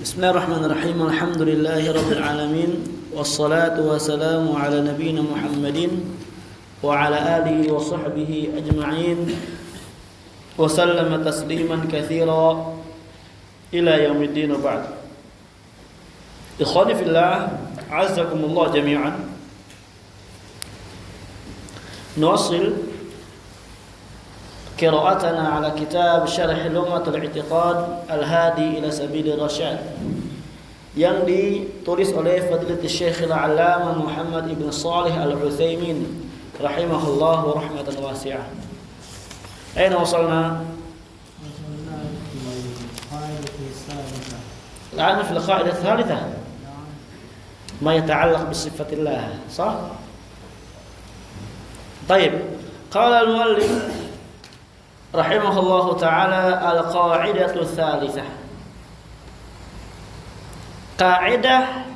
Bismillahirrahmanirrahim. Alhamdulillahi rabbil alamin. Wassalatu wassalamu ala nabiyyina Muhammadin wa ala alihi wa sahbihi ajma'in. Wa sallama tasliman katsira ila yaumiddin wa ba'd. Ikhwani fillah, azzakumullah jami'an. Nuwassil قراءتنا على كتاب شرح لغة الاعتقاد الهادي إلى سبيل الرشاد yang ditulis oleh Fadilatul Syekh Al-Allamah Muhammad ibn Shalih Al-Utsaimin rahimahullah wa rahmatan wasi'ah. Aina wasalna? الآن في القاعدة الثالثة ما يتعلق بصفة الله صح؟ طيب قال المؤلف rahimahullahu ta'ala al-qa'idatu tsalitsah. Kaidah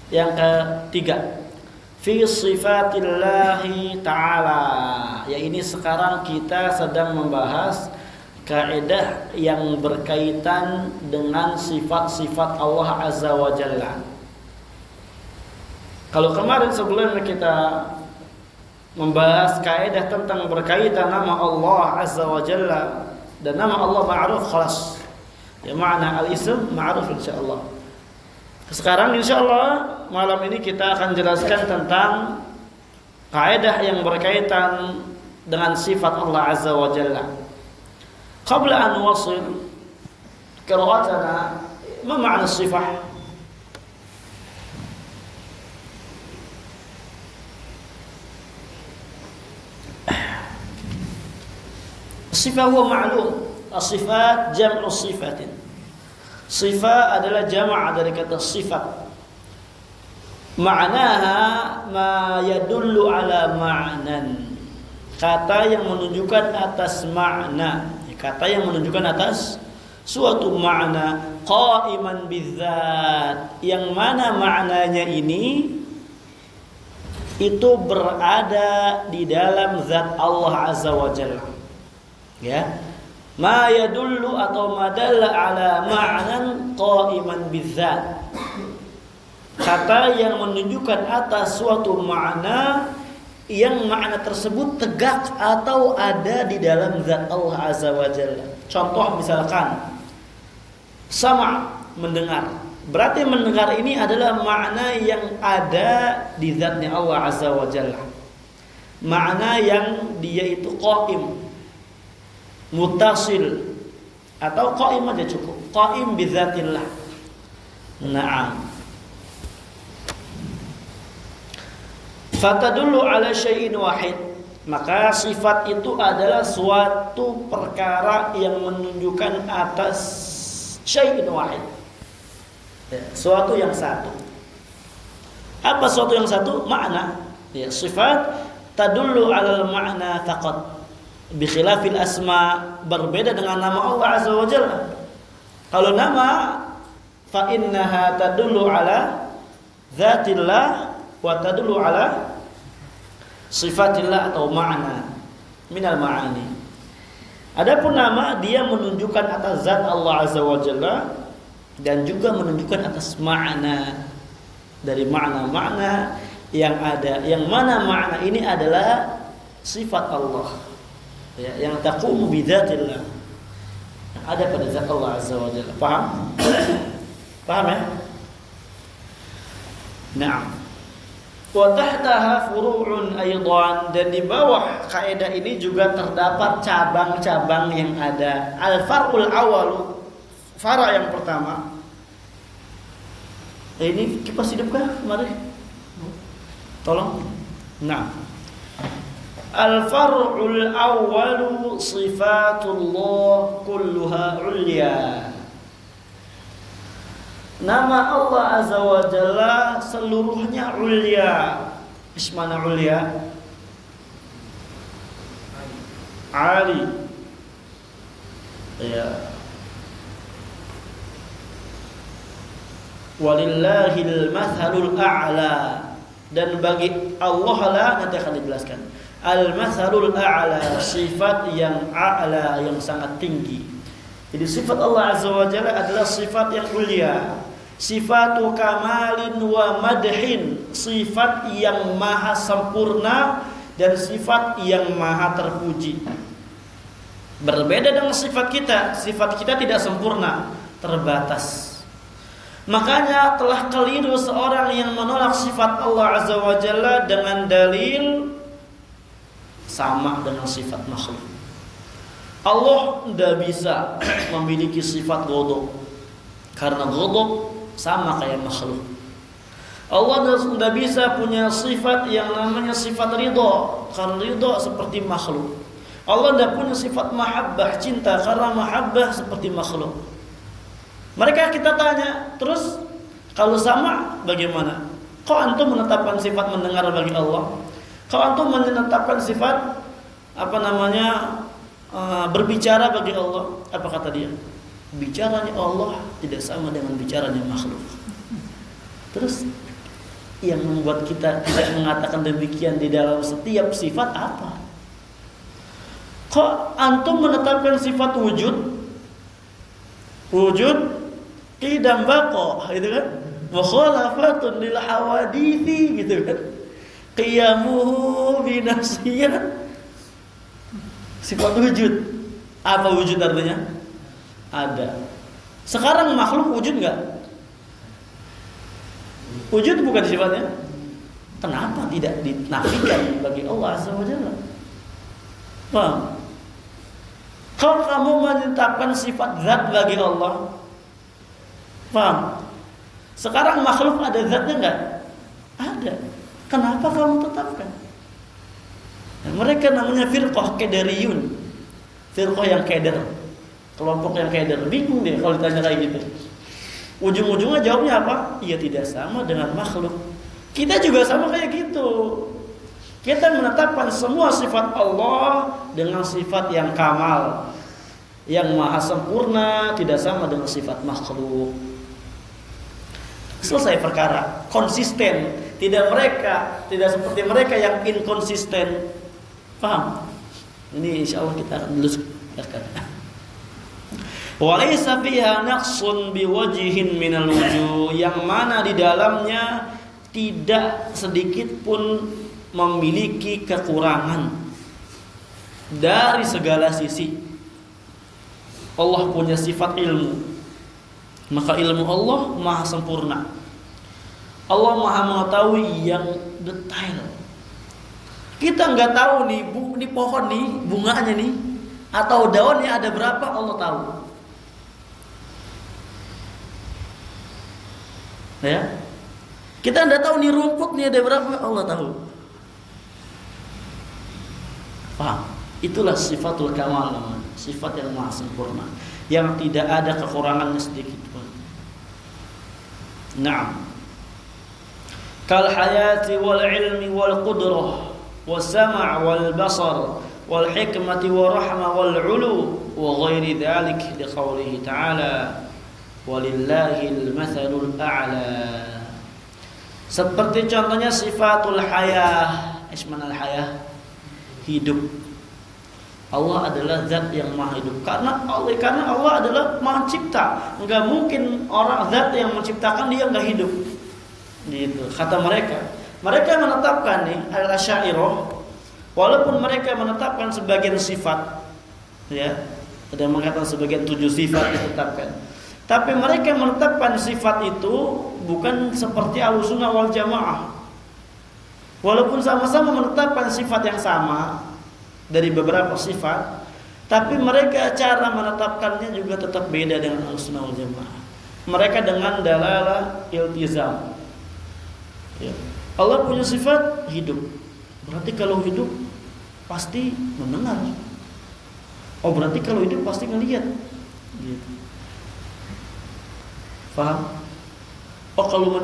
yang ketiga fi sifatillahi ta'ala. Ya, ini sekarang kita sedang membahas kaidah yang berkaitan dengan sifat-sifat Allah Azza wa Jalla. Kalau kemarin sebelumnya kita membahas kaidah tentang berkaitan nama Allah Azza wa Jalla dan nama Allah ma'ruf khalas. Ya, makna al-ism ma'ruf insyaallah. Sekarang insyaallah malam ini kita akan jelaskan tentang kaidah yang berkaitan dengan sifat Allah Azza wa Jalla. Qabla an nuwassil qira'atana, ma ma'na sifah? Sifat huwa ma'lum. As-sifat jam'u sifatin. Sifat adalah jama' dari kata sifat. Ma'naha ma yadullu ala ma'nan. Kata yang menunjukkan atas makna. Kata yang menunjukkan atas suatu makna. Qa'iman bidzat. Yang mana maknanya ini itu berada di dalam zat Allah Azza wa Jalla. Ya, ma yadullu atau madalla ala ma'nan qa'iman bidzat. Kata yang menunjukkan atas suatu makna yang makna tersebut tegak atau ada di dalam zat Allah Azza wa Jalla. Contoh misalkan sama, mendengar. Berarti mendengar ini adalah makna yang ada di zatnya Allah Azza wa Jalla. Makna yang dia itu qa'im, muttasil, atau qaim aja cukup. Qaim bizatillah. Naam. Fatadullu ala syai'in wahid. Maka sifat itu adalah suatu perkara yang menunjukkan atas syai'in wahid. Ya, suatu yang satu. Apa suatu yang satu? Makna. Ya, sifat tadullu ala al-ma'na faqat. Bikhilafil asma, berbeda dengan nama Allah Azza wa Jalla. Kalau nama fa innaha tadullu ala dzatillah wa tadullu ala sifatillah atau ma'na minal ma'ani. Adapun nama dia menunjukkan atas zat Allah Azza wa Jalla dan juga menunjukkan atas makna dari makna-makna yang ada, yang mana makna ini adalah sifat Allah. Ya, yang taqumu bidzatillah, yang ada pada zat Allah Azza wa Jalla. Paham? Paham ya? Naam. Wa tahtaha furu'un aidan, dan di bawah kaidah ini juga terdapat cabang-cabang yang ada. Al-far'ul awal, fara yang pertama. Ini kipas hidupkah? Mari. Tolong. Naam. Al-far'ul awwalu sifatullah kulluha ulya. Nama Allah Azza wa Jalla seluruhnya ulya. Ismana ulya? Ali. Ya. Walillahil mathalul a'la. Dan bagi Allah lah, nanti akan dijelaskan. Al-mathalul a'la, sifat yang a'la, yang sangat tinggi. Jadi sifat Allah Azza wa Jalla adalah sifat yang mulia, sifatu kamalin wa madhin, sifat yang maha sempurna dan sifat yang maha terpuji. Berbeda dengan sifat kita tidak sempurna, terbatas. Makanya telah keliru seorang yang menolak sifat Allah Azza wa Jalla dengan dalil sama dengan sifat makhluk. Allah tidak bisa memiliki sifat ghadab karena ghadab sama kayak makhluk. Allah tidak bisa punya sifat yang namanya sifat ridha karena ridha seperti makhluk. Allah tidak punya sifat mahabbah, cinta, karena mahabbah seperti makhluk. Mereka kita tanya, terus kalau sama bagaimana? Kok antum menetapkan sifat mendengar bagi Allah? Kok antum menetapkan sifat berbicara bagi Allah? Apa kata dia? Bicaranya Allah tidak sama dengan bicaranya makhluk. Terus yang membuat kita tidak mengatakan demikian di dalam setiap sifat apa? Kok antum menetapkan sifat wujud qidam baqa, gitu kan? Wa khalafatun lil hawadithi, gitu kan? Qiyamuhu bi nafsiyah. Sifat wujud. Apa wujud artinya? Ada. Sekarang makhluk wujud enggak? Wujud bukan sifatnya. Kenapa tidak dinafikan bagi Allah Azza wa Jalla? Paham? Kalau kamu menetapkan sifat zat bagi Allah, paham? Sekarang makhluk ada zatnya enggak? Ada. Kenapa kamu tetapkan? Nah, mereka namanya firqah qadariyun. Firqah yang qadar. Kelompok yang qadar. Bingung deh kalau ditanya kayak gitu. Ujung-ujungnya jawabnya apa? Iya, tidak sama dengan makhluk. Kita juga sama kayak gitu. Kita menetapkan semua sifat Allah dengan sifat yang kamal, yang maha sempurna, tidak sama dengan sifat makhluk. Selesai perkara, konsisten. Tidak seperti mereka yang inkonsisten. Paham? Ini insyaallah kita akan jelaskan. Walaysa fiha naqsun biwajhin minal wujuh, yang mana di dalamnya tidak sedikit pun memiliki kekurangan dari segala sisi. Allah punya sifat ilmu, maka ilmu Allah maha sempurna. Allah maha mengetahui yang detail. Kita nggak tahu nih di pohon nih bunganya nih atau daunnya ada berapa, Allah tahu. Ya, kita nggak tahu nih rumput nih ada berapa, Allah tahu. Paham? Itulah sifatul kamal, sifat yang maha sempurna, yang tidak ada kekurangannya sedikit pun. Naam. Kal hayati wal ilmi wal qudrah was sam' wal basar wal hikmati wal rahma wal ulu wa ghairi dzalik li qoulihi ta'ala walillahil mathalul a'la. Seperti contohnya sifatul hayah. Ismanal hayah, hidup. Allah adalah zat yang maha hidup. Karena Allah adalah maha cipta. Enggak mungkin orang zat yang menciptakan dia enggak hidup. Gitu kata mereka. Mereka menetapkan nih al-Asy'ariyah, walaupun mereka menetapkan sebagian sifat, ya, ada yang mengatakan sebagian 7 sifat ditetapkan. Tapi mereka menetapkan sifat itu bukan seperti Ahlussunnah wal Jamaah. Walaupun sama-sama menetapkan sifat yang sama dari beberapa sifat, tapi mereka cara menetapkannya juga tetap beda dengan Ahlussunnah wal Jamaah. Mereka dengan dalalah iltizam. Ya. Allah punya sifat hidup. Berarti kalau hidup pasti mendengar. Oh, berarti kalau hidup pasti ngelihat. Gitu. Paham? Oh, kalau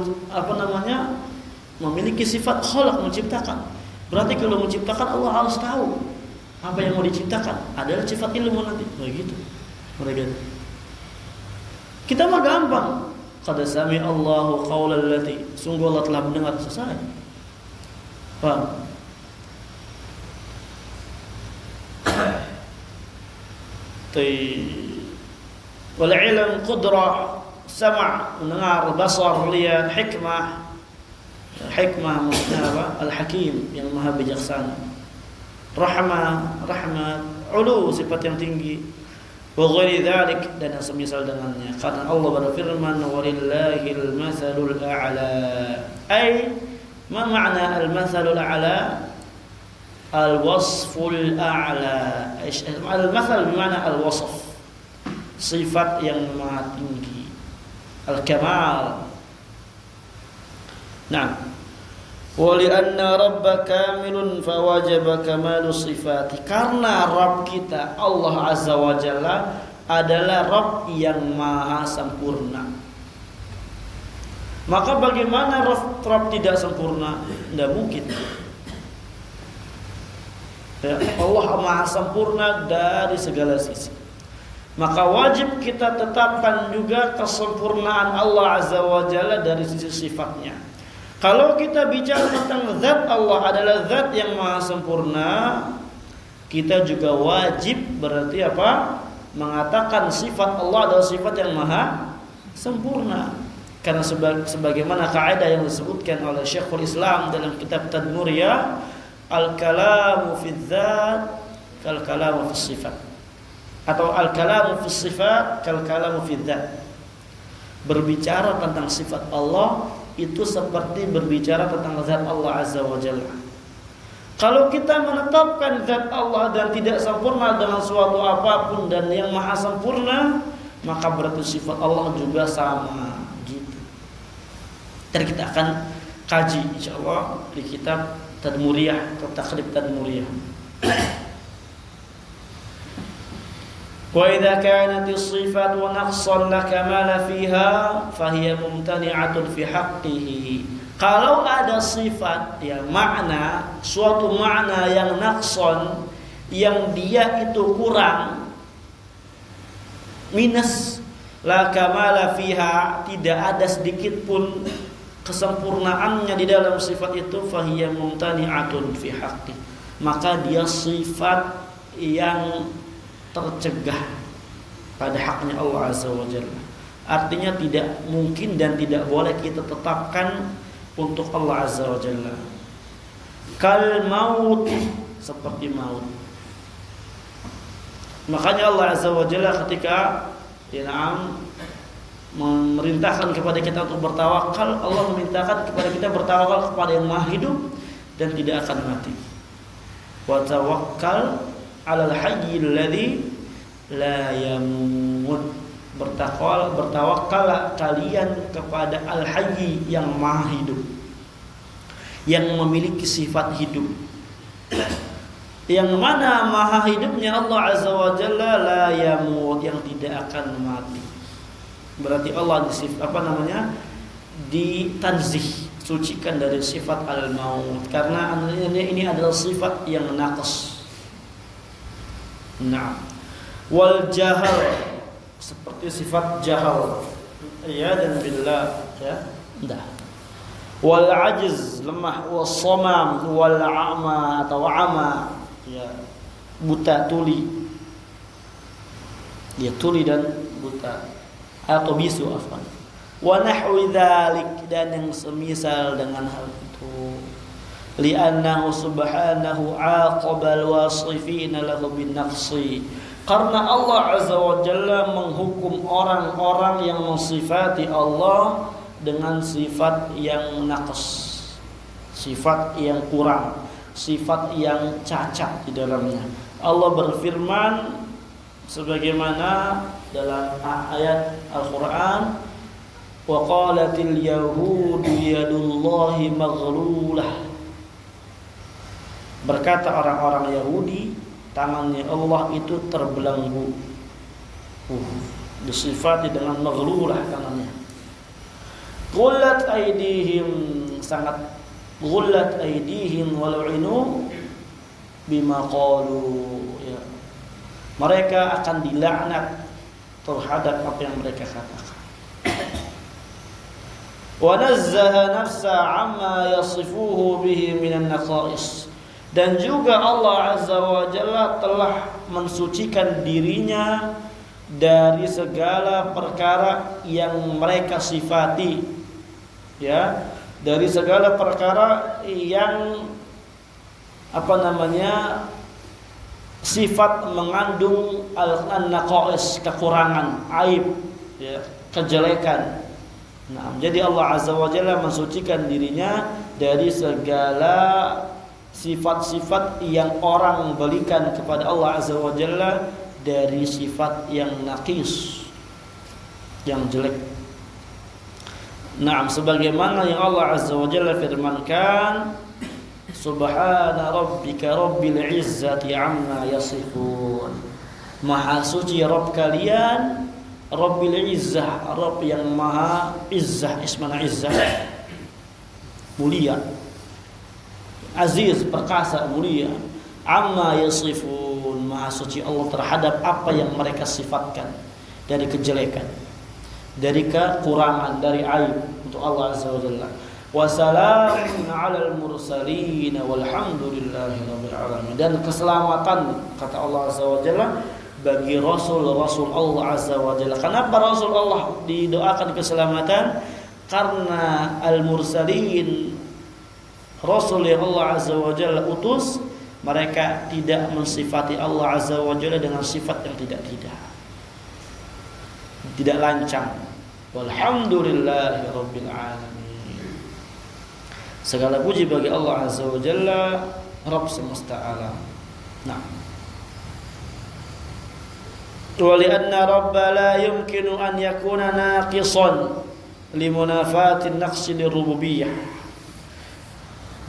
memiliki sifat khalaq, menciptakan. Berarti kalau menciptakan Allah harus tahu apa yang mau diciptakan. Adalah sifat ilmu nanti. Begitu. Mereka. Kita mah gampang. Qad sami Allahu qaulal lati, sungguh Allah telah mendengar, selesai. Paham? wal ilm qudrah, sama' mendengar, basar lihat, hikmah. Hikmah maksudnya apa? Al-Hakim yang maha bijaksana. Rahmah, rahmat, ulu sifat yang tinggi. Wa ghairi dzalik, dan yang semisal dengannya. Karena Allah berfirman, "Walillahil matsalul a'la." Ai ma ma'na al-matsalul a'la? Al-wasful a'la. Al-matsal bermakna al-wasf. Sifat yang maha tinggi. Al-kamal. Nah, wali anna rabba kamilun fawajaba kamalu sifati. Karena Rabb kita Allah Azza wa Jalla adalah Rabb yang maha sempurna. Maka bagaimana Rabb tidak sempurna? Tidak mungkin. Ya, Allah maha sempurna dari segala sisi. Maka wajib kita tetapkan juga kesempurnaan Allah Azza wa Jalla dari sisi sifatnya. Kalau kita bicara tentang zat Allah adalah zat yang maha sempurna, kita juga wajib berarti apa? Mengatakan sifat Allah adalah sifat yang maha sempurna. Karena sebagaimana kaidah yang disebutkan oleh Syekhul Islam dalam kitab Tadmuriyah, al-kalamu fi dzat kal kalamu fi sifat, atau al-kalamu fi sifat kal kalamu fi dzat. Berbicara tentang sifat Allah itu seperti berbicara tentang zat Allah Azza wa Jalla. Kalau kita menetapkan zat Allah dan tidak sempurna dengan suatu apapun dan yang maha sempurna, maka berarti sifat Allah juga sama gitu. Dan kita akan kaji insyaallah di kitab Tadmuriyah atau Takhrib Tadmuriyah. Wa idza kanat as-sifat wa naqsan la kamala fiha fa hiya mumtani'atun fi haqqihi. Kalau ada sifat ya makna, suatu makna yang naqsan, yang dia itu kurang, minus, la kamala fiha, tidak ada sedikit pun kesempurnaannya di dalam sifat itu, fa hiya mumtani'atun fi haqqi. Maka dia sifat yang tercegah pada haknya Allah Azza wa Jalla. Artinya tidak mungkin dan tidak boleh kita tetapkan untuk Allah Azza wa Jalla. Kal maut, seperti maut. Makanya Allah Azza wa Jalla ketika memerintahkan kepada kita untuk bertawakal, Allah memintakan kepada kita bertawakal kepada yang Maha hidup dan tidak akan mati. Wa tawakkal 'alal hayyil ladzi la yamut. Bertawakal kalian kepada Al-Hayy yang Maha hidup, yang memiliki sifat hidup. Yang mana Maha hidupnya Allah Azza wa Jalla la yamut, yang tidak akan mati. Berarti Allah ditanzih, sucikan dari sifat al-maut, karena ini adalah sifat yang naqs. Nah, wal jahal, seperti sifat jahal, ya, dan billah, ya, dah. Wal ajiz, lemah, wal samam, wal a'ma atau ama, ya, buta, tuli, ya, tuli dan buta atau bisu, afwan. Wa nahwi dzalik, dan yang semisal dengan hal itu. Li'annahu subhanahu 'aqabal wasifina lahu bin naqsi. Karena Allah Azza wa Jalla menghukum orang-orang yang mensifati Allah dengan sifat yang naqs, sifat yang kurang, sifat yang cacat di dalamnya. Allah berfirman sebagaimana dalam ayat Al-Qur'an, wa qalatil yahudu yadullahi maghlulah. Berkata orang-orang Yahudi, tangannya Allah itu terbelenggu. Disifati dengan maghlulah tangannya. Ghullat aydihim, sangat ghullat aydihim walu'inu bima qalu, ya. Mereka akan dilaknat terhadap apa yang mereka katakan. Wa nazzaha nafsa amma yasifuhu bihi minan naqais. Dan juga Allah Azza wa Jalla telah mensucikan dirinya dari segala perkara yang mereka sifati, ya, dari segala perkara yang sifat mengandung an-naqais, kekurangan, aib, ya, kejelekan. Nah, jadi Allah Azza wa Jalla mensucikan dirinya dari segala sifat-sifat yang orang berikan kepada Allah Azza wa Jalla dari sifat yang naqis, yang jelek. Nah, sebagaimana yang Allah Azza wa Jalla firmankan, Subhana rabbika rabbil izzati amma yasifun. Maha suci Rabb kalian, Rabbil izzah, Rabb yang maha izzah, ismana izzah, mulia, aziz, perkasa, mulia. Amma yasifun, maha suci Allah terhadap apa yang mereka sifatkan dari kejelekan, dari kekurangan, dari aib, untuk Allah Azza wa Jalla. Wassalamun 'alal mursalin walhamdulillahi rabbil alamin. Dan keselamatan, kata Allah Azza wa Jalla, bagi rasul-rasul Allah Azza wa Jalla. Kenapa rasul Allah didoakan keselamatan? Karena al-mursalin, rasul yang Allah Azza wa Jalla utus, mereka tidak mensifati Allah Azza wa Jalla dengan sifat yang tidak lancang. Walhamdulillahi rabbil alamin. Segala puji bagi Allah Azza wa Jalla, Rabb semesta alam. Nah, wa li'anna Rabba la yumkinu an yakuna naqisan limunafatin naqsi lirububiyyah.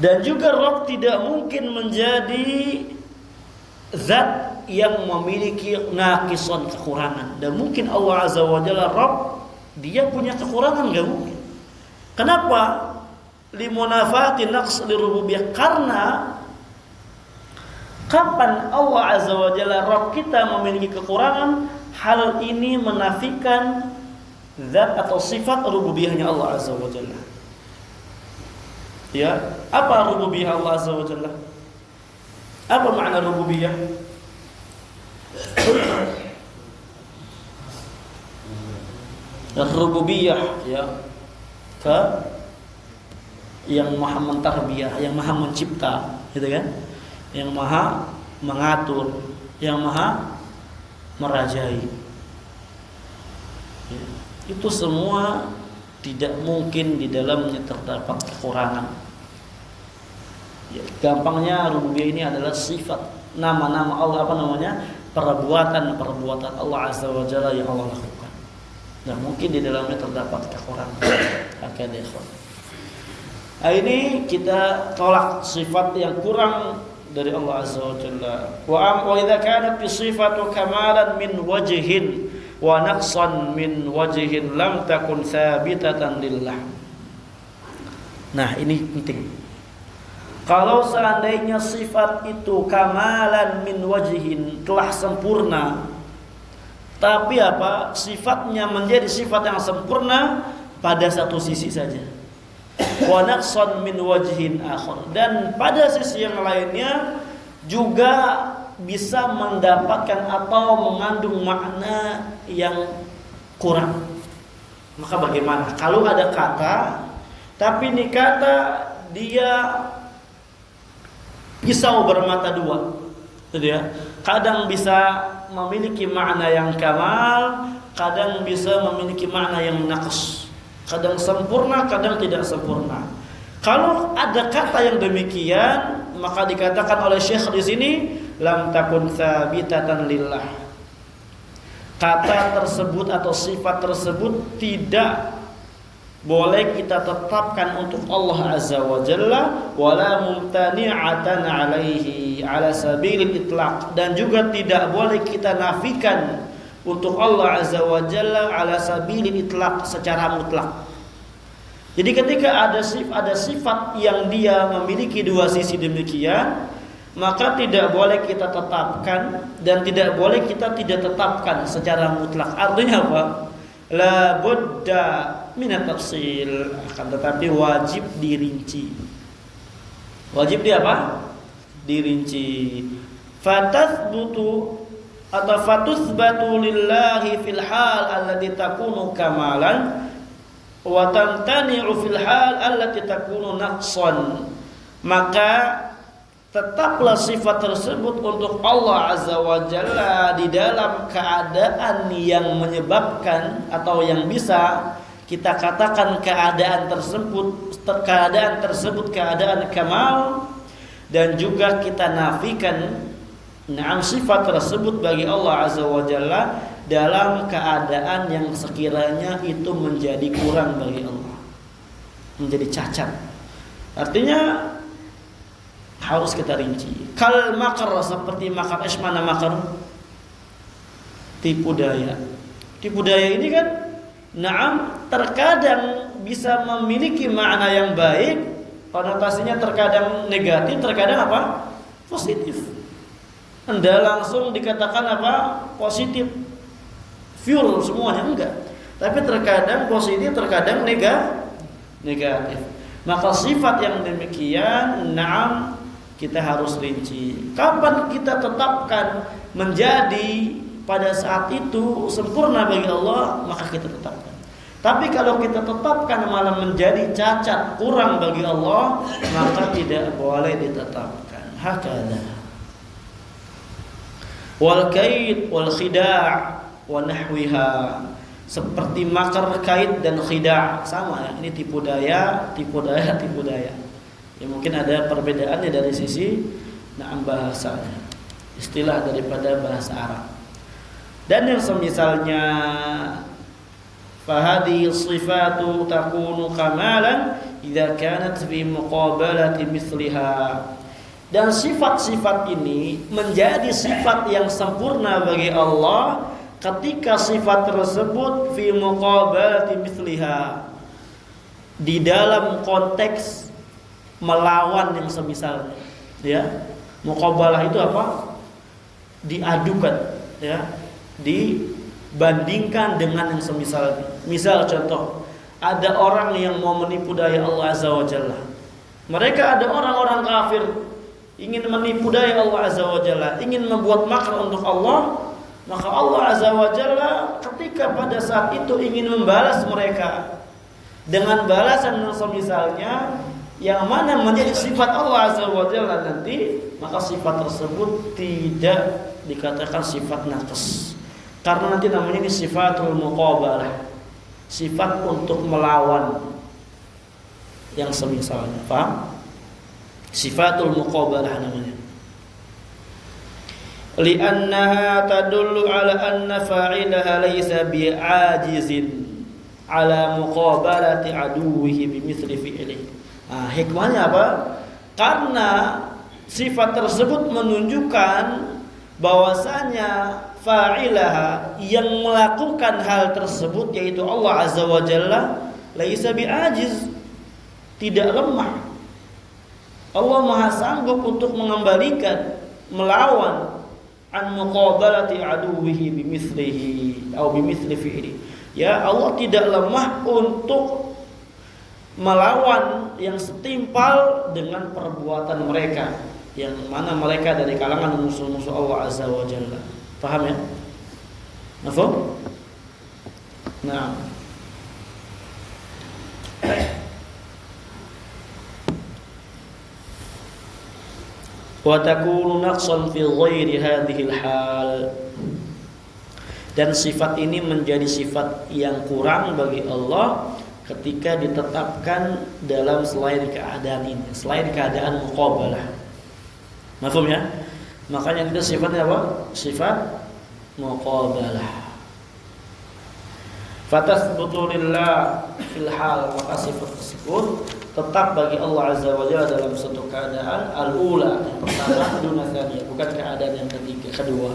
Dan juga Rabb tidak mungkin menjadi zat yang memiliki naqisan, kekurangan. Dan mungkin Allah Azza wa Jalla Rabb, dia punya kekurangan? Enggak mungkin. Kenapa? Limunafatin naqs lirububiyyah, karena kapan Allah Azza wa Jalla Rabb kita memiliki kekurangan, hal ini menafikan zat atau sifat rububiyahnya Allah Azza wa Jalla. Ya, apa rububiyah Allah Azza wa Jalla? Apa makna rububiyah? Rububiyah, ya, yang maha mentarbiyah, yang maha mencipta, gitu kan? Yang maha mengatur, yang maha merajai. Ya, itu semua tidak mungkin di dalamnya terdapat kekurangan. Ya, gampangnya rububiyah ini adalah sifat, nama-nama Allah, perbuatan-perbuatan Allah Azza wa Jalla yang Allah lakukan. Tidak mungkin di dalamnya terdapat kekurangan. Nah, ini kita tolak sifat yang kurang dari Allah Azza wa Jalla. Wa idza kanat bi sifatu kamalan min wajhin wa naqsan min wajhin lam takun thabitatan lillah. Nah, ini penting. Kalau seandainya sifat itu kamalan min wajhin, telah sempurna, tapi sifatnya menjadi sifat yang sempurna pada satu sisi saja. Wa naqsan min wajhin akhar, dan pada sisi yang lainnya juga bisa mendapatkan atau mengandung makna yang kurang. Maka bagaimana kalau ada kata, tapi ini kata dia pisau bermata dua, gitu ya. Kadang bisa memiliki makna yang kamal, kadang bisa memiliki makna yang naqs. Kadang sempurna, kadang tidak sempurna. Kalau ada kata yang demikian, maka dikatakan oleh Syekh di sini, lam takun tsabitatan lillah. Kata tersebut atau sifat tersebut tidak boleh kita tetapkan untuk Allah Azza wa Jalla, wala mumtani'atan alaihi ala sabilil itlaq, dan juga tidak boleh kita nafikan untuk Allah Azza wa Jalla ala sabilil itlaq, secara mutlak. Jadi ketika ada sifat yang dia memiliki dua sisi demikian, maka tidak boleh kita tetapkan dan tidak boleh kita tidak tetapkan secara mutlak. Artinya apa? La budda minat tafsil, akan tetapi wajib dirinci. Wajib dirinci. Fatathbutu atau fatuthbatu lillahi fil hal allati takunu kamalan wa tamtani'u fil hal allati takunu naqsan, maka tetaplah sifat tersebut untuk Allah Azza wa Jalla di dalam keadaan yang menyebabkan atau yang bisa kita katakan keadaan tersebut keadaan kamal, dan juga kita nafikan sifat tersebut bagi Allah Azza wa Jalla dalam keadaan yang sekiranya itu menjadi kurang bagi Allah, menjadi cacat. Artinya harus kita rinci. Kal makar, seperti makar. Mana makar? Tipu daya. Tipu daya ini kan terkadang bisa memiliki makna yang baik, konotasinya terkadang negatif, terkadang apa? Positif. Anda langsung dikatakan apa? Positif. Fuel semuanya enggak. Tapi terkadang positif, terkadang negatif. Maka sifat yang demikian kita harus rinci. Kapan kita tetapkan menjadi pada saat itu sempurna bagi Allah, maka kita tetapkan. Tapi kalau kita tetapkan malah menjadi cacat, kurang bagi Allah, maka tidak boleh ditetapkan. Hakada. Wal kaid wal khida' wa nahwiha, seperti makar, kait dan khida' sama ya. Ini tipu daya. Ya mungkin ada perbedaannya dari sisi bahasanya, istilah daripada bahasa Arab. Dan yang semisalnya, fahadi sifatu takunu kamalan idza kanat fi muqabalati mithliha. Dan sifat-sifat ini menjadi sifat yang sempurna bagi Allah ketika sifat tersebut fi muqabalati mithliha, di dalam konteks melawan yang semisalnya, ya. Muqabalah itu apa? Diadukan, ya. Dibandingkan dengan yang semisalnya. Misal contoh, ada orang yang mau menipu daya Allah Azza wa Jalla. Mereka ada orang-orang kafir ingin menipu daya Allah Azza wa Jalla, ingin membuat makar untuk Allah. Maka Allah Azza wa Jalla ketika pada saat itu ingin membalas mereka dengan balasan yang semisalnya, yang mana menjadi sifat Allah Azza wa Jalla nanti, maka sifat tersebut tidak dikatakan sifat naqs, karena nanti namanya ini sifatul muqabalah, sifat untuk melawan yang semisalnya. Paham? Sifatul muqabalah namanya. Li'annaha tadullu ala anna fa'ilaha laysa bi'ajizin ala muqabalati aduwihi bimithli fi'lihi. Hikmahnya apa? Karena sifat tersebut menunjukkan bahwasanya fa'ilaha, yang melakukan hal tersebut yaitu Allah Azza wa Jalla, laisa bi'ajiz, tidak lemah. Allah Maha sanggup untuk mengembalikan, melawan an muqabalati aduwihi bimithlihi atau bimithli fi'li. Ya, Allah tidak lemah untuk melawan yang setimpal dengan perbuatan mereka, yang mana mereka dari kalangan musuh-musuh Allah Azza wa Jalla. Paham ya? Mafhum? Nah. Wa takunu naqsan fi ghairi hadhihi al-hal. Dan sifat ini menjadi sifat yang kurang bagi Allah ketika ditetapkan dalam selain keadaan ini, selain keadaan muqabalah. Mafhum ya? Makanya itu sifatnya apa? Sifat muqabalah. Fatathbutu lillah fil hal, maka sifat tersebut tetap bagi Allah Azza wa Jalla dalam satu keadaan al-ula, yang pertama, duna tsaniyah, bukan keadaan yang ketiga, kedua.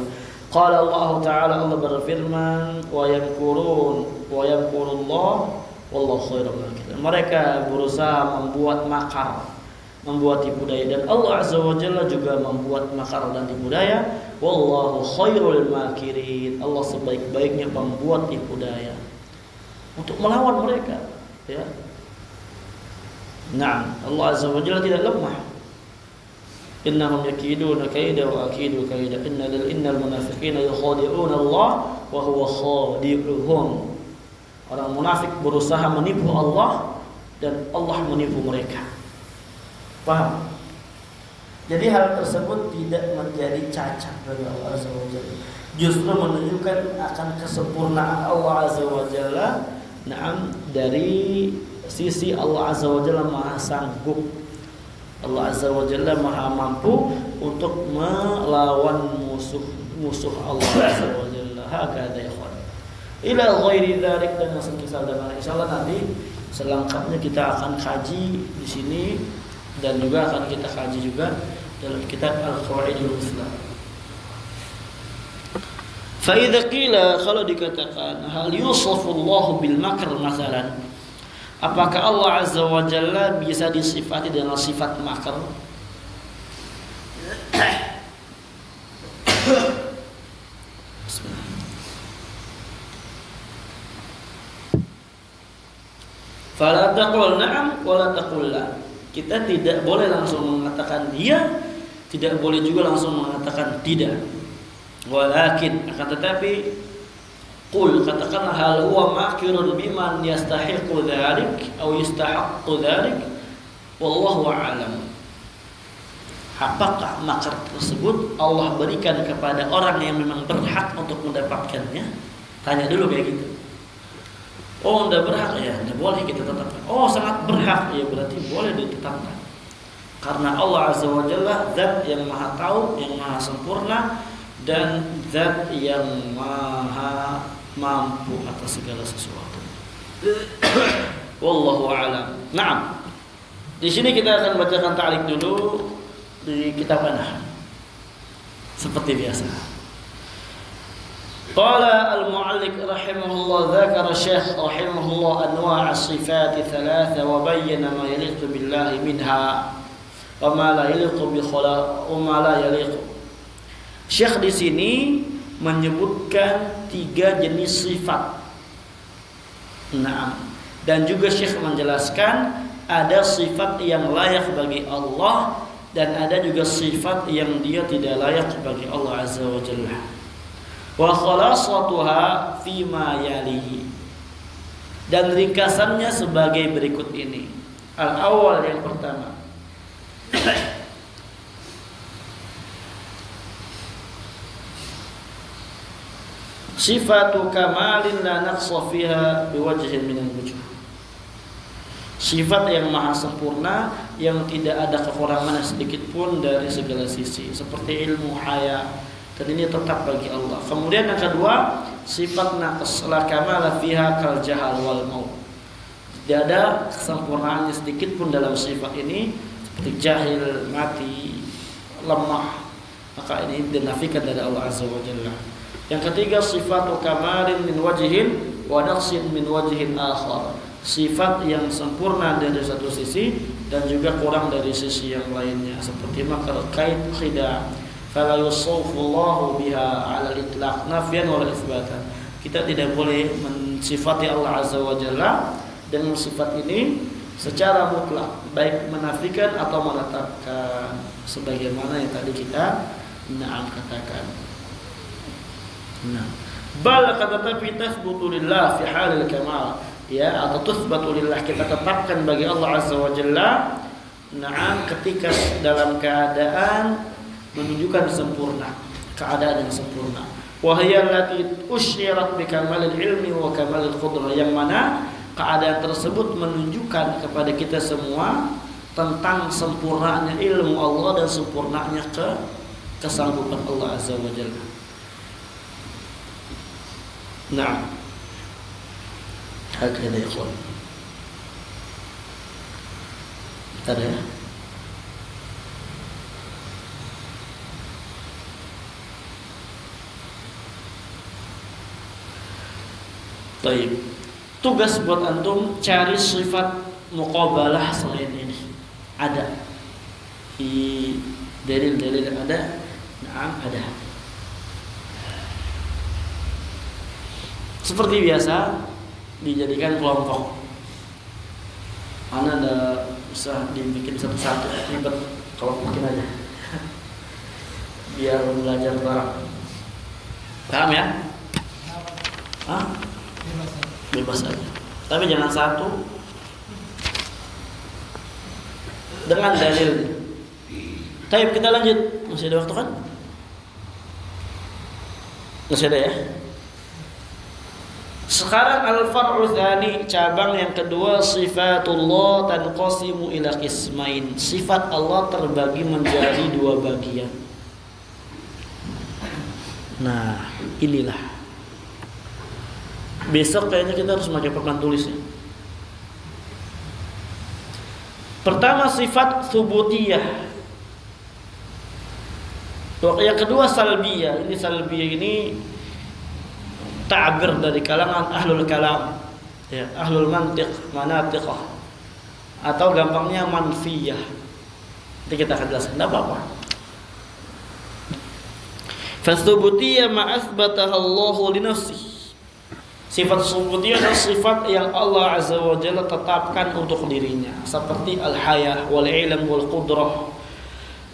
Qala Allah Ta'ala, Allah berfirman, wa yamkurun wa yamkurullah wallahu khairul makirin. Mereka berusaha membuat makar, membuat tipu daya, dan Allah Azza wa Jalla juga membuat makar dan tipu daya. Wallahu khairul makirin. Allah sebaik-baiknya pembuat tipu daya untuk melawan mereka, ya. Nah, Allah Azza wa Jalla tidak lemah. innahum yakiduna kaida wa akidu kaida innal munafiqina yukhadi'una Allah wa huwa khadi'uhum. Orang munafik berusaha menipu Allah dan Allah menipu mereka. Paham? Jadi hal tersebut tidak menjadi cacat bagi Allah Azza wa Jalla. Justru menunjukkan akan kesempurnaan Allah Azza wa Jalla. Naam, dari sisi Allah Azza wa Jalla Maha Sanggup. Allah Azza wa Jalla Maha mampu untuk melawan musuh Allah Azza wa Jalla. Hakadha ya ikhwan. Ila ghairi dzalik, dan yang semisal dengan insyaallah nanti selengkapnya kita akan kaji di sini dan juga akan kita kaji juga dalam kitab Al-Qawaidul Muslah. Fa idza qila, kalau dikatakan hal yusafullahu bil makr masalan, apakah Allah Azza wa Jalla bisa disifati dengan sifat makr? Fala taqul na'am wa la taqul la. Kita tidak boleh langsung mengatakan iya, tidak boleh juga langsung mengatakan tidak. Walakin, akan tetapi, qul, katakanlah hal huwa makirun biman yastahiqu dzalik atau yastahiqu dzalik, wallahu a'lam. Apakah makar tersebut Allah berikan kepada orang yang memang berhak untuk mendapatkannya? Tanya dulu kayak gitu. Oh, tidak berhak, ya tidak boleh kita tetapkan. Oh, sangat berhak, ya berarti boleh ditetapkan. Karena Allah Azza wa Jalla zat yang maha tahu, yang maha sempurna, dan zat yang maha mampu atas segala sesuatu. Wallahu a'lam. Naam. Di sini kita akan bacakan ta'liq dulu di kitab An-Nahl. Seperti biasa. Qala al-mu'alliq rahimahullah, dzakara Syekh rahimahullah anwa' as-sifat thalatha wa bayyana ma yaliqu billahi minha wa ma la yaliqu bi khalaq wa ma la yaliqu. Syekh di sini menyebutkan 3 jenis sifat. Naam. Dan juga Syekh menjelaskan ada sifat yang layak bagi Allah dan ada juga sifat yang dia tidak layak bagi Allah Azza wa Jalla. Wa khalasatuha fima yalihi. Dan ringkasannya sebagai berikut ini. Al-awwal, yang pertama. Sifatu kamalin la naqsa fiha biwajhin min al-wujuh. Sifat yang maha sempurna yang tidak ada kekurangan sedikit pun dari segala sisi, seperti ilmu, haya, dan ini tetap bagi Allah. Kemudian yang kedua, sifat naqs la kamala fiha kal jahal wal maut. Tidak ada kesempurnaannya sedikit pun dalam sifat ini, seperti jahil, mati, lemah. Maka ini dinafikan dari Allah Azza wa Jalla. Yang ketiga, sifatu kamalin min wajhin wa naqsin min wajhin akhar. Sifat yang sempurna dari satu sisi dan juga kurang dari sisi yang lainnya, seperti makar, kaid, khida'. Fala yusawfullahu biha 'ala al-itlaq nafyan wa itsbatan. Kita tidak boleh mensifati Allah Azza wa Jalla dengan sifat ini secara mutlak, baik menafikan atau menetapkan, sebagaimana yang tadi kita katakan. Nah, bal tetapi tathbutu lillah fi halil kamal, ya, atau tuthbatu lillah, kita tetapkan bagi Allah Azza wa Jalla, na'am, ketika dalam keadaan menunjukkan sempurna, keadaan yang sempurna. Wa hiya allati usyirat bi kamalil ilmi wa kamalil qudrah, yang mana keadaan tersebut menunjukkan kepada kita semua tentang sempurnanya ilmu Allah dan sempurnanya kesanggupan Allah Azza wa Jalla. Nah, hakada ya ikhwan. Ada ya? Baik. Tugas buat antum cari sifat muqabalah selain ini. Ada di dalil-dalil yang ada. Nah, ada. Seperti biasa dijadikan kelompok. Mana ada usah dibikin satu-satu, ribet, kalau bikin aja. biar belajar bareng. Paham ya? Hah? Bebas aja. Tapi jangan satu dengan dalil. Baik, kita lanjut. Masih ada waktu kan? Masih ada ya? Sekarang al-far'u tsani, cabang yang kedua, sifatullah tanqasimu ila qismain. Sifat Allah terbagi menjadi dua bagian. Nah, inilah. Besok kayaknya kita harus pakai papan tulis ya. Pertama sifat subutiyah. Yang kedua salbiyah. Ini salbiyah ini ta'bir dari kalangan ahlul kalam, ya, ahlul mantiq, manatiqah, atau gampangnya manfiyah. Nanti kita akan jelaskan, tidak apa-apa. Fasubutiyah ma'athbataha Allahu li nafsihi. Sifat subutiyah adalah sifat yang Allah Azza wa Jalla tetapkan untuk dirinya, seperti al-hayah wal ilm wal qudrah.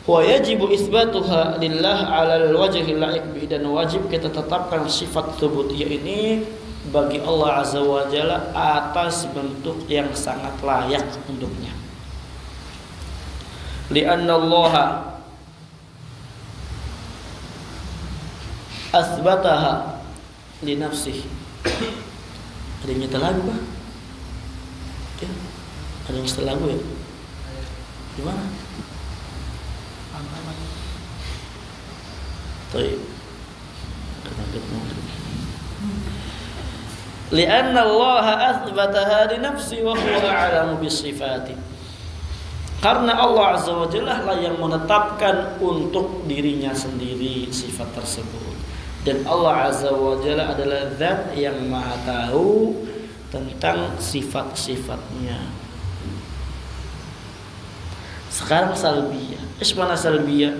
Wa yajibu isbatuha lillah 'ala al-wajhi al-la'iq bihi, dan wajib kita tetapkan sifat subutiyah ini bagi Allah Azza wa Jalla atas bentuk yang sangat layak untuknya. Li'anna Allah asbataha li nafsihi. Ada yang nyetel lagu Pak? Ya, ada yang nyetel lagu ya? Gimana? Baik. Lianna Allah athbataha li nafsi wa huwa a'lamu bisifati. Karena Allah Azza wa Jalla lah yang menetapkan untuk dirinya sendiri sifat tersebut. Dan Allah Azza wa Jalla adalah zat yang maha tahu tentang sifat-sifatnya. Sekarang salbiyah. Ismana salbiyah?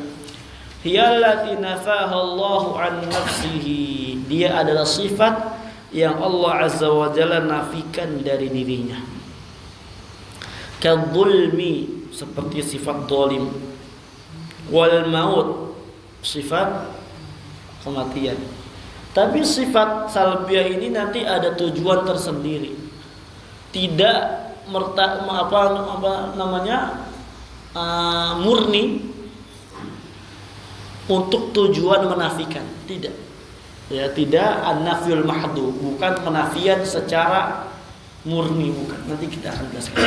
Hiyallati nafaha Allahu an nafsihi. Dia adalah sifat yang Allah Azza wa Jalla nafikan dari dirinya. Kadzulmi, seperti sifat zalim. Wal maut, sifat kematian. Tapi sifat salbiyah ini nanti ada tujuan tersendiri. Tidak murni untuk tujuan menafikan, tidak. Ya, tidak an-nafyul mahdhu, bukan penafian secara murni, bukan. Nanti kita akan jelaskan.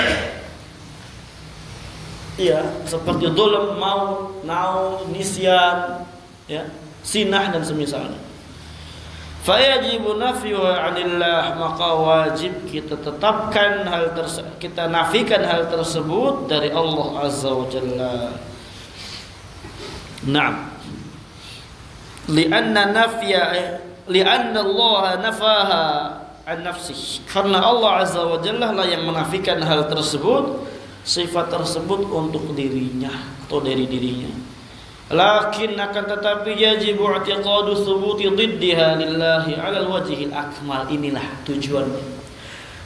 Iya, seperti dzulm, maut, naum, nisyan, ya, sinah dan semisalnya. Fayajibu nafyuha 'anillah, maka wajib kita tetapkan kita nafikan hal tersebut dari Allah Azza wa Jalla. Naam. Lianna Allah nafaha an nafsihi, karena Allah Azza wa Jalla lah yang menafikan hal tersebut, sifat tersebut untuk dirinya atau dari dirinya. Lakin akan tetapi yajibu i'tiqadu thubuti diddiha lillahi 'ala al-wajhi al-akmal. Inilah tujuannya.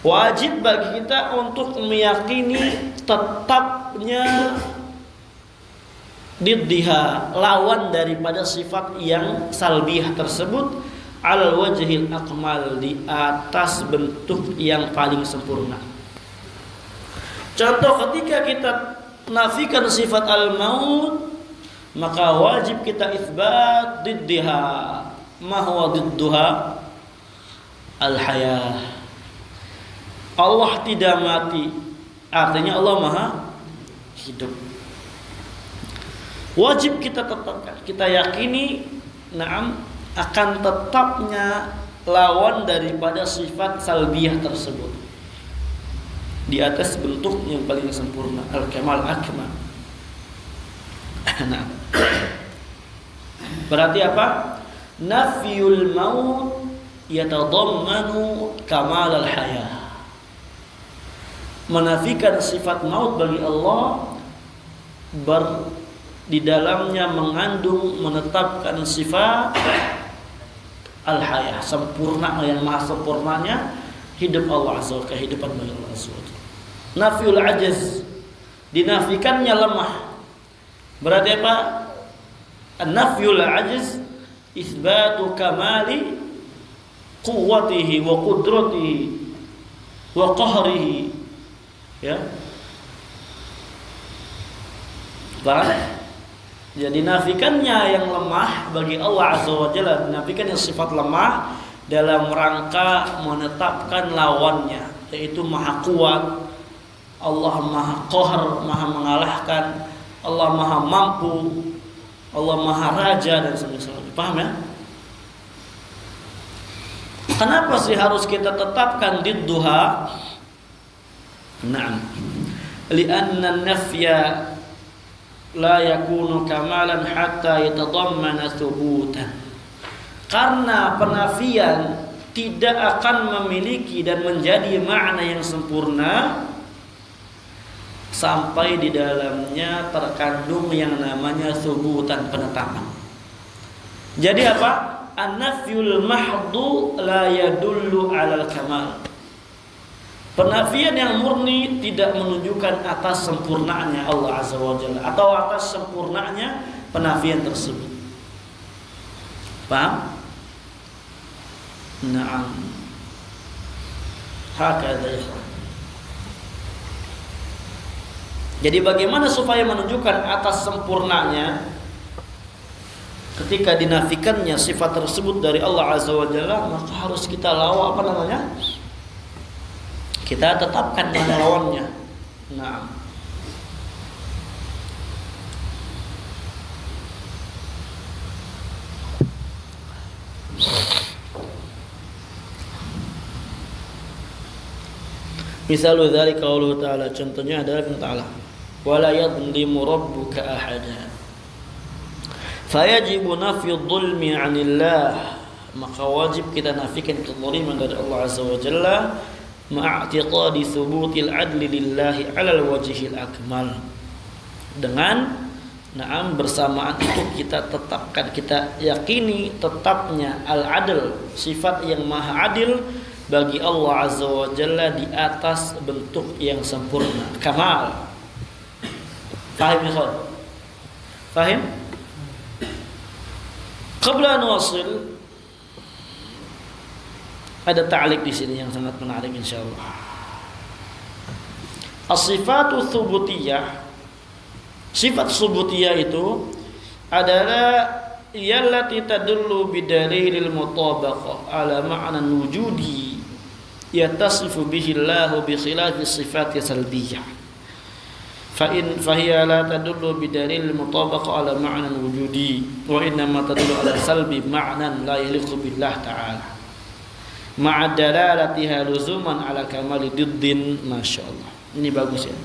Wajib bagi kita untuk meyakini tetapnya diddiha, lawan daripada sifat yang salbiyah tersebut, al wajhil akmal, di atas bentuk yang paling sempurna. Contoh, ketika kita nafikan sifat al maut, maka wajib kita itsbat diddiha. Ma huwa didduha? Al hayah. Allah tidak mati, artinya Allah maha hidup. Wajib kita tetapkan, kita yakini, na'am, akan tetapnya lawan daripada sifat salbiyah tersebut di atas bentuk yang paling sempurna, al-kamal akmal. Nah, berarti apa? Nafyul maut yatadammanu kamal al-hayah. Menafikan sifat maut bagi Allah di dalamnya mengandung menetapkan sifat al-hayah, sempurna, yang maha sempurnanya hidup Allah Azza wa Jalla, kehidupan bagi Allah Azza wa Jalla. Nafyul ajaz, dinafikannya lemah. Berarti apa? An-nafyul ajiz itsbatu kamali quwwatihi wa qudratihi wa qahrihi. Ya. Paham? Jadi nafikannya yang lemah bagi Allah Azza wa Jalla, nafikan yang sifat lemah dalam rangka menetapkan lawannya, yaitu Maha Kuat, Allah Maha Qahar, Maha mengalahkan, Allah Maha mampu, Allah Maha Raja dan sebagainya. Paham ya? Kenapa sih harus kita tetapkan didduha? Naam. Li'anna an-nafya la yakunu kamalan hatta yatadammana thubutan. Karena penafian tidak akan memiliki dan menjadi makna yang sempurna sampai di dalamnya terkandung yang namanya thubutan, penetapan. Jadi apa? An-nafyul mahdhu la yadullu 'alal kamal. Penafian yang murni tidak menunjukkan atas sempurnanya Allah Azza wa Jalla atau atas sempurnanya penafian tersebut. Paham? Naam. Hakadha. Jadi bagaimana supaya menunjukkan atas sempurnanya ketika dinafikannya sifat tersebut dari Allah Azza wa Jalla, maka harus kita kita tetapkan mana lawannya. Nah, misalnya dari qauluhu ta'ala, contohnya adalah firman ta'ala, wala yadhlimu rabbuka ahada. Fayajibu nafyu dhulmi 'anillah, maka wajib kita nafikan kezaliman dari Allah Azza wa Jalla ma'atiqadi thubutil adli lillahi 'alal wajhil akmal. Dengan bersamaan itu kita tetapkan, kita yakini tetapnya al-adl, sifat yang maha adil bagi Allah Azza wa Jalla di atas bentuk yang sempurna, kamal. Fahim ya kawan? Fahim? Qabla an wasil, ada ta'liq di sini yang sangat menarik insyaallah. As-sifatu tsubutiyah, sifat tsubutiyah itu adalah yallati tadullu bidalilil mutabaqah ala ma'nan wujudi yatasifu bihi Allahu bi khilafi sifati salbiyah. Fahiya la tadullu bidalilil mutabaqah ala ma'nan wujudi wa innama tadullu ala salbi ma'nan la yaliqu billah ta'ala ma'a dalalatiha luzuman ala kamali diddin. Masyaallah, ini bagus ya.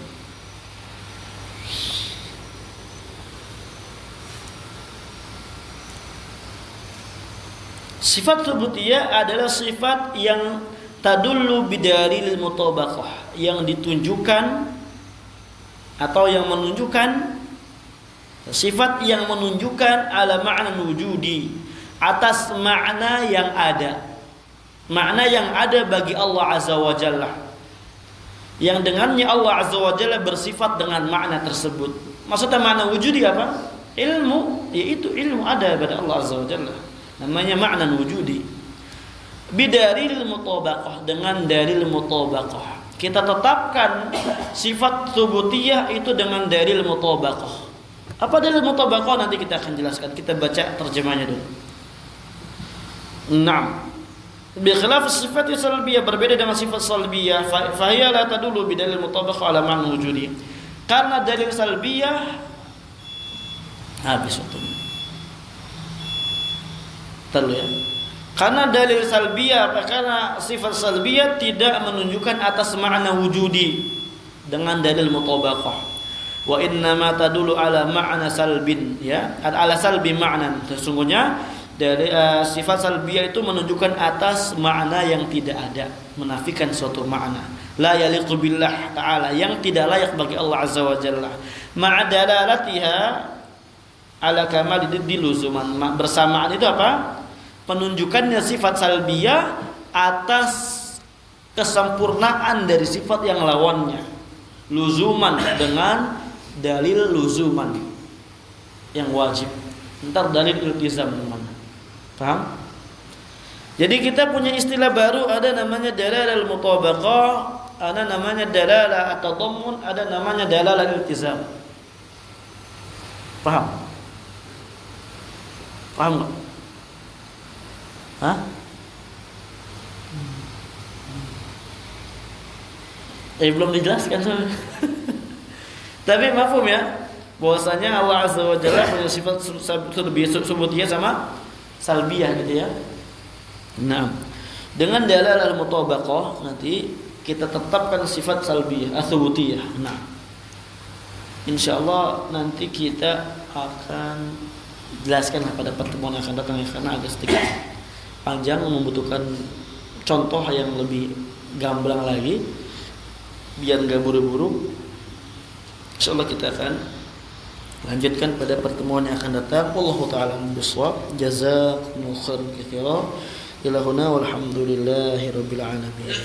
Sifat tsubutiyah adalah sifat yang tadullu bidalil mutabaqah, yang ditunjukkan atau yang menunjukkan, sifat yang menunjukkan ala ma'na wujudi, atas makna yang ada, makna yang ada bagi Allah Azza wa Jalla, yang dengannya Allah Azza wa Jalla bersifat dengan makna tersebut. Maksudnya makna wujudi apa? Ilmu, yaitu ilmu ada pada Allah Azza wa Jalla, namanya makna wujudi. Bidalil mutabaqah, dengan dalil mutabaqah kita tetapkan sifat tsubutiyah itu dengan dalil mutabaqah. Apa dalil mutabaqah? Nanti kita akan jelaskan. Kita baca terjemahnya dulu. Naam. Bi khilaf sifat salbiyah, berbeda dengan sifat salbiyah, fa hiya la tadullu bi dalil mutabaqah ala ma'na wujudi. Karena dalil salbiyah habis waktunya. Terlalu ya. Karena dalil salbiyah, karena sifat salbiyah tidak menunjukkan atas makna wujudi dengan dalil mutabaqah. Wa inna ma tadullu ala ma'na salbin, ya, ala salbi ma'nan. Sesungguhnya dari sifat salbiyah itu menunjukkan atas makna yang tidak ada, menafikan suatu makna. La yaliqu billah ta'ala, yang tidak layak bagi Allah Azza wa Jalla. Ma'a dalalatiha ala kamal diluzuman. Bersamaan itu apa? Penunjukannya sifat salbiyah atas kesempurnaan dari sifat yang lawannya. Luzuman dengan dalil luzuman yang wajib. Ntar dalil iltizam mana? Paham? Jadi kita punya istilah baru, ada namanya dalalah al-mutabaqah, ada namanya dalalah at-tadammun, ada namanya dalalah iltizam. Paham? Paham enggak? Hah? Belum dijelaskan soalnya. Tapi mafhum ya, bahwasanya Allah Azza wa Jalla punya sifat subutiyah sama salbiyah gitu ya. Nah, dengan dalal al-mutabaqah nanti kita tetapkan sifat salbiyah, asubutiyah. Nah, insyaallah nanti kita akan jelaskan pada pertemuan yang akan datang ya, karena agak sedikit panjang, membutuhkan contoh yang lebih gamblang lagi biar nggak buru-buru. Insyaallah kita akan lanjutkan pada pertemuan yang akan datang. Wallahu ta'ala bishawab. Jazakumullahu khairan katsiran. Ila huna walhamdulillahi rabbil alamin.